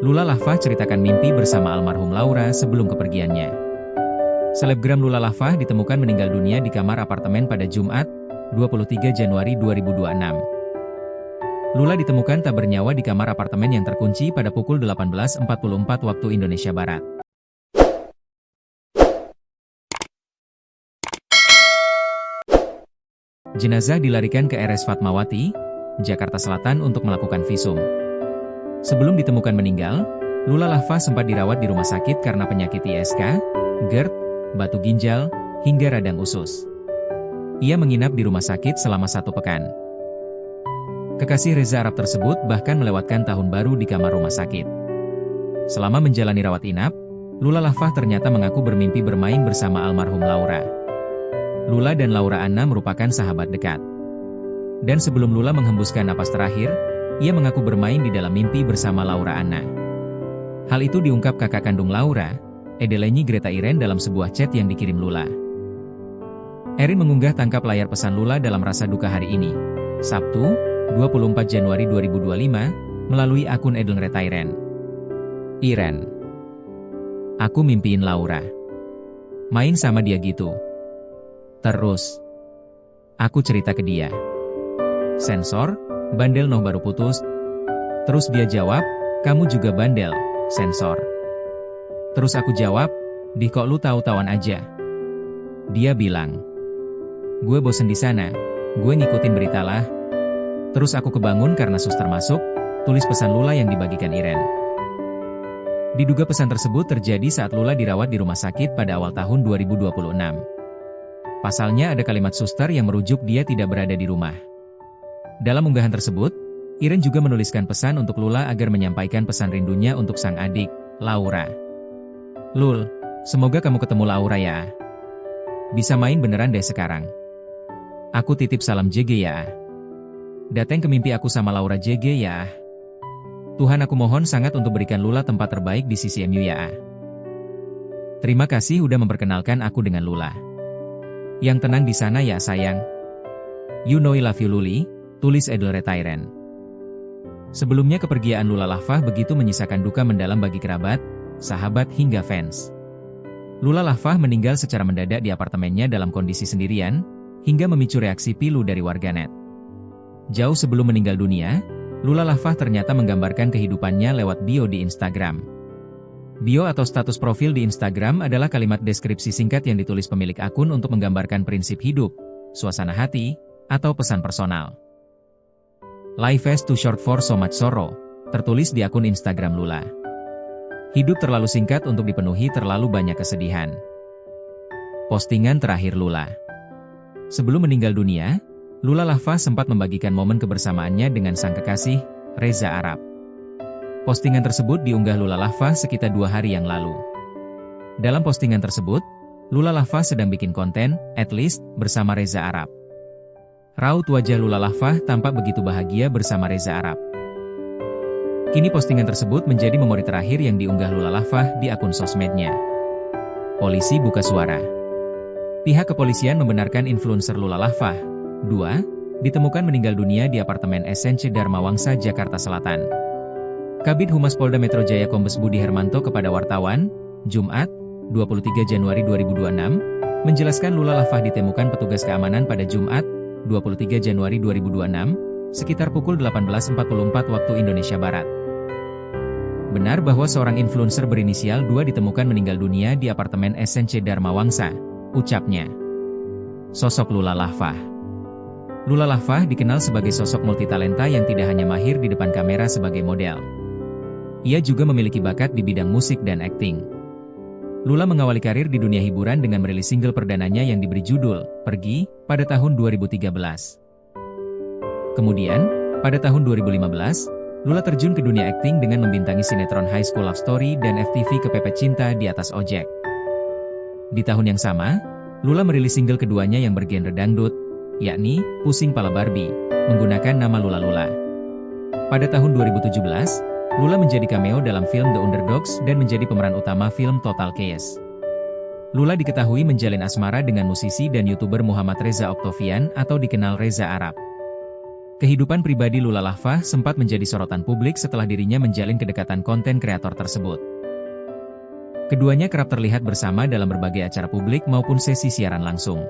Lula Lafah ceritakan mimpi bersama almarhum Laura sebelum kepergiannya. Selebgram Lula Lafah ditemukan meninggal dunia di kamar apartemen pada Jumat, 23 Januari 2026. Lula ditemukan tak bernyawa di kamar apartemen yang terkunci pada pukul 18.44 waktu Indonesia Barat. Jenazah dilarikan ke RS Fatmawati, Jakarta Selatan untuk melakukan visum. Sebelum ditemukan meninggal, Lula Lafah sempat dirawat di rumah sakit karena penyakit ISK, GERD, batu ginjal, hingga radang usus. Ia menginap di rumah sakit selama 1 pekan. Kekasih Reza Arab tersebut bahkan melewatkan tahun baru di kamar rumah sakit. Selama menjalani rawat inap, Lula Lafah ternyata mengaku bermimpi bermain bersama almarhum Laura. Lula dan Laura Anna merupakan sahabat dekat. Dan sebelum Lula menghembuskan napas terakhir, ia mengaku bermain di dalam mimpi bersama Laura Anna. Hal itu diungkap kakak kandung Laura, Edeleni Greta Iren dalam sebuah chat yang dikirim Lula. Erin mengunggah tangkap layar pesan Lula dalam rasa duka hari ini, Sabtu, 24 Januari 2025, melalui akun Edel Greta Iren. Iren. Aku mimpiin Laura. Main sama dia gitu. Terus. Aku cerita ke dia. Sensor, bandel noh baru putus. Terus dia jawab, kamu juga bandel, sensor. Terus aku jawab, dih kok lu tahu-tawan aja. Dia bilang, gue bosen di sana, gue ngikutin berita lah. Terus aku kebangun karena suster masuk, tulis pesan Lula yang dibagikan Iren. Diduga pesan tersebut terjadi saat Lula dirawat di rumah sakit pada awal tahun 2026. Pasalnya ada kalimat suster yang merujuk dia tidak berada di rumah. Dalam unggahan tersebut, Iren juga menuliskan pesan untuk Lula agar menyampaikan pesan rindunya untuk sang adik, Laura. Lul, semoga kamu ketemu Laura ya. Bisa main beneran deh sekarang. Aku titip salam JG ya. Dateng ke mimpi aku sama Laura JG ya. Tuhan aku mohon sangat untuk berikan Lula tempat terbaik di sisi MU ya. Terima kasih udah memperkenalkan aku dengan Lula. Yang tenang di sana ya sayang. You know I love you Luli, tulis Edel Greta Iren. Sebelumnya kepergian Lula Lafah begitu menyisakan duka mendalam bagi kerabat, sahabat hingga fans. Lula Lafah meninggal secara mendadak di apartemennya dalam kondisi sendirian, hingga memicu reaksi pilu dari warganet. Jauh sebelum meninggal dunia, Lula Lafah ternyata menggambarkan kehidupannya lewat bio di Instagram. Bio atau status profil di Instagram adalah kalimat deskripsi singkat yang ditulis pemilik akun untuk menggambarkan prinsip hidup, suasana hati, atau pesan personal. Life is too short for so much sorrow, tertulis di akun Instagram Lula. Hidup terlalu singkat untuk dipenuhi terlalu banyak kesedihan. Postingan terakhir Lula. Sebelum meninggal dunia, Lula Lafah sempat membagikan momen kebersamaannya dengan sang kekasih, Reza Arab. Postingan tersebut diunggah Lula Lafah sekitar 2 hari yang lalu. Dalam postingan tersebut, Lula Lafah sedang bikin konten, at least, bersama Reza Arab. Raut wajah Lula Lafah tampak begitu bahagia bersama Reza Arab. Kini postingan tersebut menjadi memori terakhir yang diunggah Lula Lafah di akun sosmednya. Polisi buka suara. Pihak kepolisian membenarkan influencer Lula Lafah, 2, ditemukan meninggal dunia di apartemen SNC Dharma Wangsa, Jakarta Selatan. Kabid Humas Polda Metro Jaya Kombes Budi Hermanto kepada wartawan, Jumat, 23 Januari 2026, menjelaskan Lula Lafah ditemukan petugas keamanan pada Jumat, 23 Januari 2026, sekitar pukul 18.44 waktu Indonesia Barat. Benar bahwa seorang influencer berinisial 2 ditemukan meninggal dunia di apartemen SNC Dharma Wangsa, ucapnya. Sosok Lula Lafah. Lula Lafah dikenal sebagai sosok multitalenta yang tidak hanya mahir di depan kamera sebagai model. Ia juga memiliki bakat di bidang musik dan akting. Lula mengawali karir di dunia hiburan dengan merilis single perdananya yang diberi judul Pergi pada tahun 2013. Kemudian, pada tahun 2015, Lula terjun ke dunia akting dengan membintangi sinetron High School Love Story dan FTV Kepepet Cinta di Atas Ojek. Di tahun yang sama, Lula merilis single keduanya yang bergenre dangdut, yakni Pusing Pala Barbie, menggunakan nama Lula Lula. Pada tahun 2017, Lula menjadi cameo dalam film The Underdogs dan menjadi pemeran utama film Total Chaos. Lula diketahui menjalin asmara dengan musisi dan YouTuber Muhammad Reza Octavian atau dikenal Reza Arab. Kehidupan pribadi Lula Lavah sempat menjadi sorotan publik setelah dirinya menjalin kedekatan konten kreator tersebut. Keduanya kerap terlihat bersama dalam berbagai acara publik maupun sesi siaran langsung.